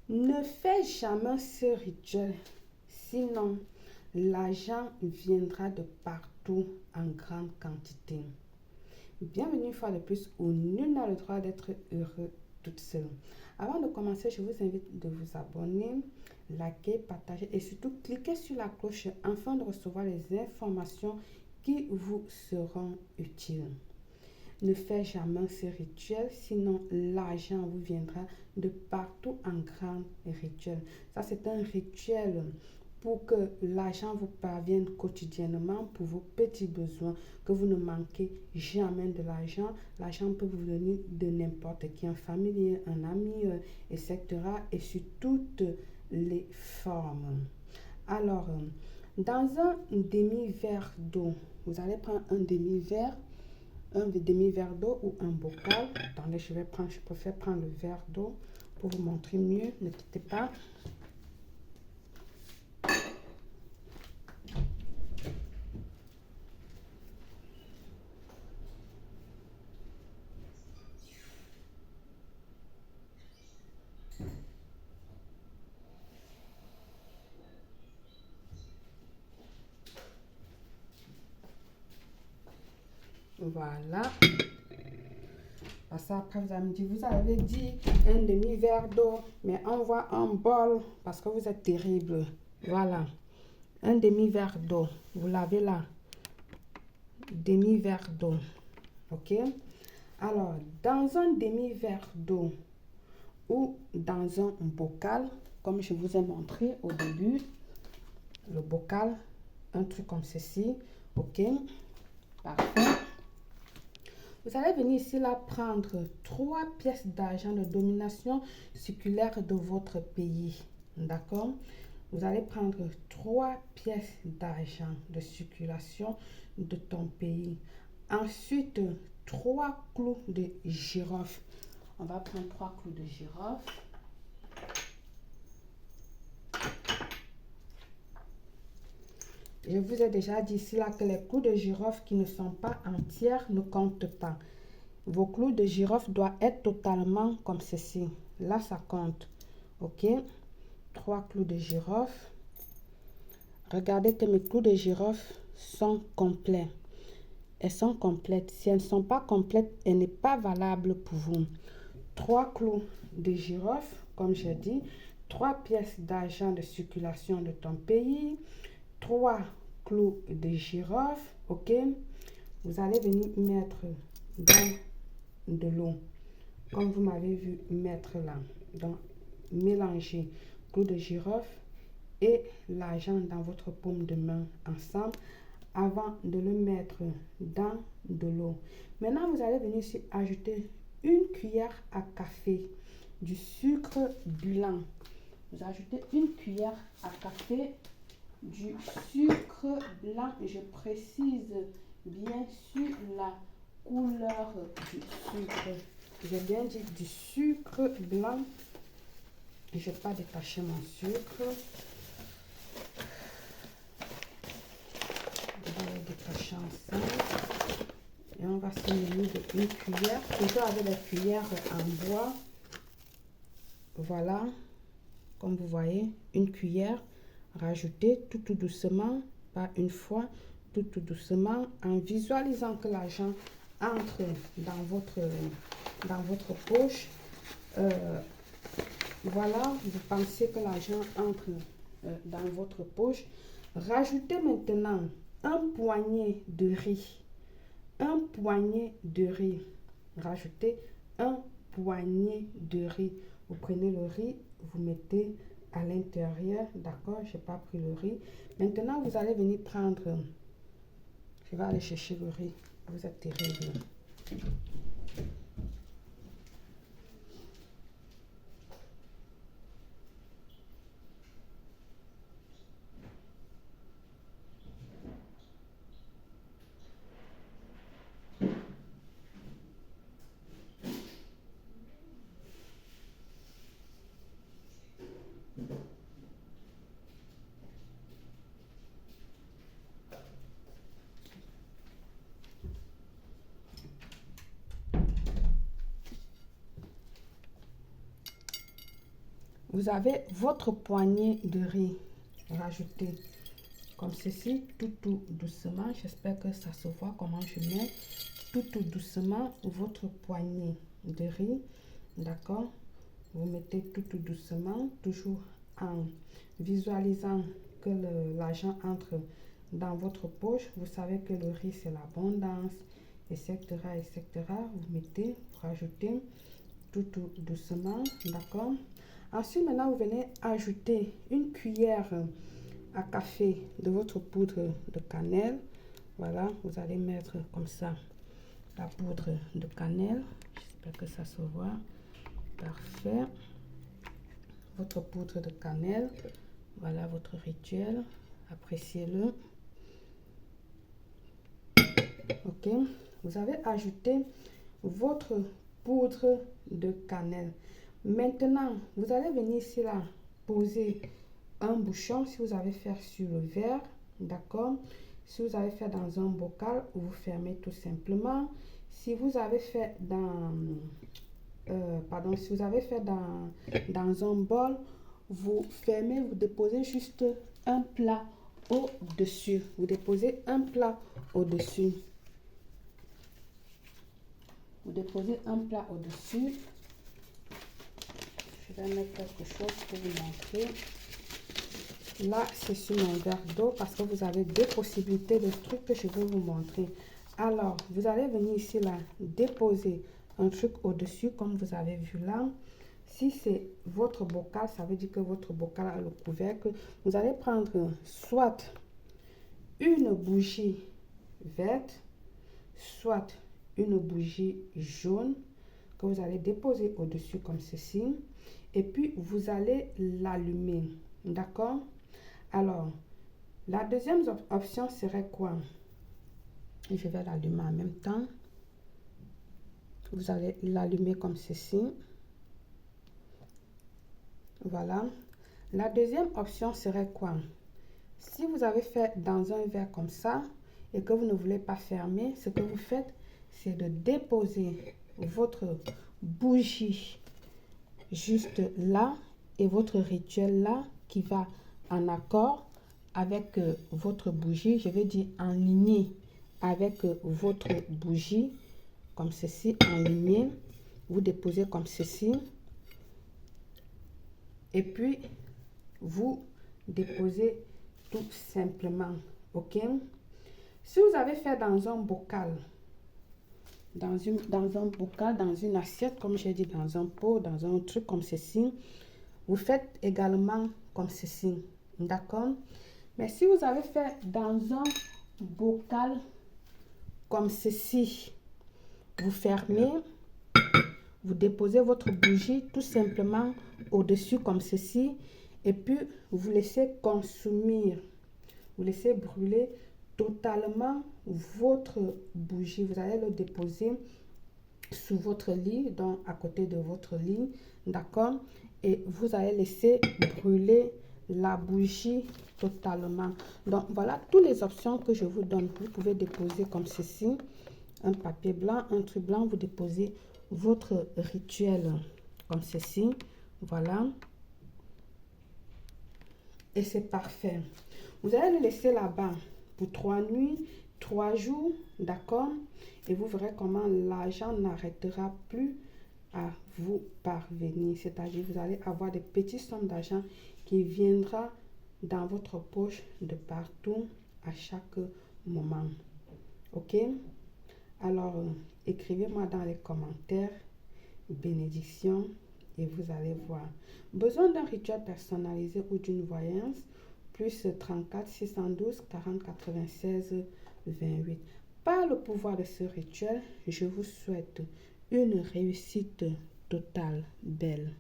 Ne fais jamais ce rituel, sinon l'argent viendra de partout en grande quantité. Bienvenue une fois de plus où nul n'a le droit d'être heureux toute seule. Avant de commencer, je vous invite de vous abonner, liker, partager et surtout cliquer sur la cloche afin de recevoir les informations qui vous seront utiles. Ne faites jamais ce rituel, sinon l'argent vous viendra de partout en grand rituel. Ça, c'est un rituel pour que l'argent vous parvienne quotidiennement pour vos petits besoins, que vous ne manquez jamais de l'argent. L'argent peut vous venir de n'importe qui, un familier, un ami, etc. et sur toutes les formes. Alors, dans un demi-verre d'eau, vous allez prendre un demi-verre d'eau ou un bocal. Attendez, je préfère prendre le verre d'eau pour vous montrer mieux. Ne quittez pas. Voilà. Parce après, vous allez me dire, vous avez dit un demi-verre d'eau, mais on voit un bol parce que vous êtes terrible. Voilà. Un demi-verre d'eau. Vous l'avez là. Demi-verre d'eau. OK? Alors, dans un demi-verre d'eau ou dans un bocal, comme je vous ai montré au début, le bocal, un truc comme ceci. OK? Parfait. Vous allez venir ici là prendre 3 pièces d'argent de domination séculaire de votre pays. D'accord? Vous allez prendre 3 pièces d'argent de circulation de ton pays. Ensuite, 3 clous de girofle. On va prendre 3 clous de girofle. Je vous ai déjà dit ici là que les clous de girofle qui ne sont pas entières ne comptent pas. Vos clous de girofle doivent être totalement comme ceci. Là, ça compte. OK? 3 clous de girofle. Regardez que mes clous de girofle sont complets. Elles sont complètes. Si elles ne sont pas complètes, elles n'est pas valable pour vous. 3 clous de girofle, comme j'ai dit. 3 pièces d'argent de circulation de ton pays. 3 clous de girofle. OK? Vous allez venir mettre dans de l'eau, comme vous m'avez vu mettre là. Donc, mélangez clous de girofle et l'argent dans votre paume de main ensemble avant de le mettre dans de l'eau. Maintenant, vous allez venir ici ajouter une cuillère à café du sucre blanc. Vous ajoutez une cuillère à café du sucre blanc. Je précise bien sûr la couleur du sucre. J'ai bien dit du sucre blanc. Je ne vais pas détacher mon sucre. On va le détacher ensemble. Et on va se munir d'une cuillère. Toujours avec la cuillère en bois. Voilà. Comme vous voyez, une cuillère. Rajoutez tout doucement, pas une fois, tout doucement, en visualisant que l'argent entre dans votre poche. Voilà, vous pensez que l'argent entre dans votre poche. Rajoutez maintenant un poignet de riz. Un poignet de riz. Rajoutez un poignet de riz. Vous prenez le riz, vous mettez à l'intérieur. D'accord, je n'ai pas pris le riz. Maintenant, vous allez venir prendre. Je vais aller chercher le riz. Vous êtes terrible. vous avez votre poignée de riz. Rajoutez comme ceci, tout doucement. J'espère que ça se voit comment je mets tout doucement votre poignée de riz. D'accord? Vous mettez tout doucement, toujours en visualisant que l'argent entre dans votre poche. Vous savez que le riz, c'est l'abondance, etc., etc. Vous mettez, vous rajoutez tout doucement, d'accord? Ensuite, maintenant, vous venez ajouter une cuillère à café de votre poudre de cannelle. Voilà, vous allez mettre comme ça la poudre de cannelle. J'espère que ça se voit. Parfait. Votre poudre de cannelle. Voilà votre rituel. Appréciez-le. Ok. Vous avez ajouté votre poudre de cannelle. Maintenant, vous allez venir ici là, poser un bouchon si vous avez fait sur le verre. D'accord. Si vous avez fait dans un bocal, vous fermez tout simplement. Si vous avez fait dans si vous avez fait dans un bol, vous fermez, vous déposez juste un plat au-dessus. Vous déposez un plat au-dessus. Vous déposez un plat au-dessus. Je vais mettre quelque chose pour vous montrer. Là, c'est sur mon verre d'eau parce que vous avez deux possibilités de trucs que je vais vous montrer. Alors, vous allez venir ici, là, déposer un truc au-dessus, comme vous avez vu là. Si c'est votre bocal, ça veut dire que votre bocal a le couvercle. Vous allez prendre soit une bougie verte, soit une bougie jaune que vous allez déposer au-dessus comme ceci. Et puis, vous allez l'allumer. D'accord? Alors, la deuxième option serait quoi? Je vais l'allumer en même temps. Vous allez l'allumer comme ceci. Voilà. La deuxième option serait quoi? Si vous avez fait dans un verre comme ça et que vous ne voulez pas fermer, ce que vous faites, c'est de déposer votre bougie juste là et votre rituel là qui va en accord avec votre bougie. Je vais dire en lignée avec votre bougie, comme ceci, en lignée. Vous déposez comme ceci. Et puis, vous déposez tout simplement. OK? Si vous avez fait dans un bocal, dans un bocal, dans une assiette, comme j'ai dit, dans un pot, dans un truc comme ceci, vous faites également comme ceci. D'accord? Mais si vous avez fait dans un bocal comme ceci, vous fermez, vous déposez votre bougie tout simplement au-dessus comme ceci et puis vous laissez consumer, vous laissez brûler totalement votre bougie. Vous allez le déposer sous votre lit, donc à côté de votre lit, d'accord? Et vous allez laisser brûler la bougie totalement. Donc voilà toutes les options que je vous donne. Vous pouvez déposer comme ceci, un papier blanc, un truc blanc, vous déposez votre rituel comme ceci, voilà, et c'est parfait. Vous allez le laisser là-bas pour 3 nuits, 3 jours, d'accord, et vous verrez comment l'argent n'arrêtera plus à vous parvenir, c'est-à-dire vous allez avoir des petites sommes d'argent qui viendra dans votre poche de partout à chaque moment. OK? Alors, écrivez-moi dans les commentaires bénédiction et vous allez voir. Besoin d'un rituel personnalisé ou d'une voyance, plus 34 612 40 96 28. Par le pouvoir de ce rituel, je vous souhaite une réussite totale, belle.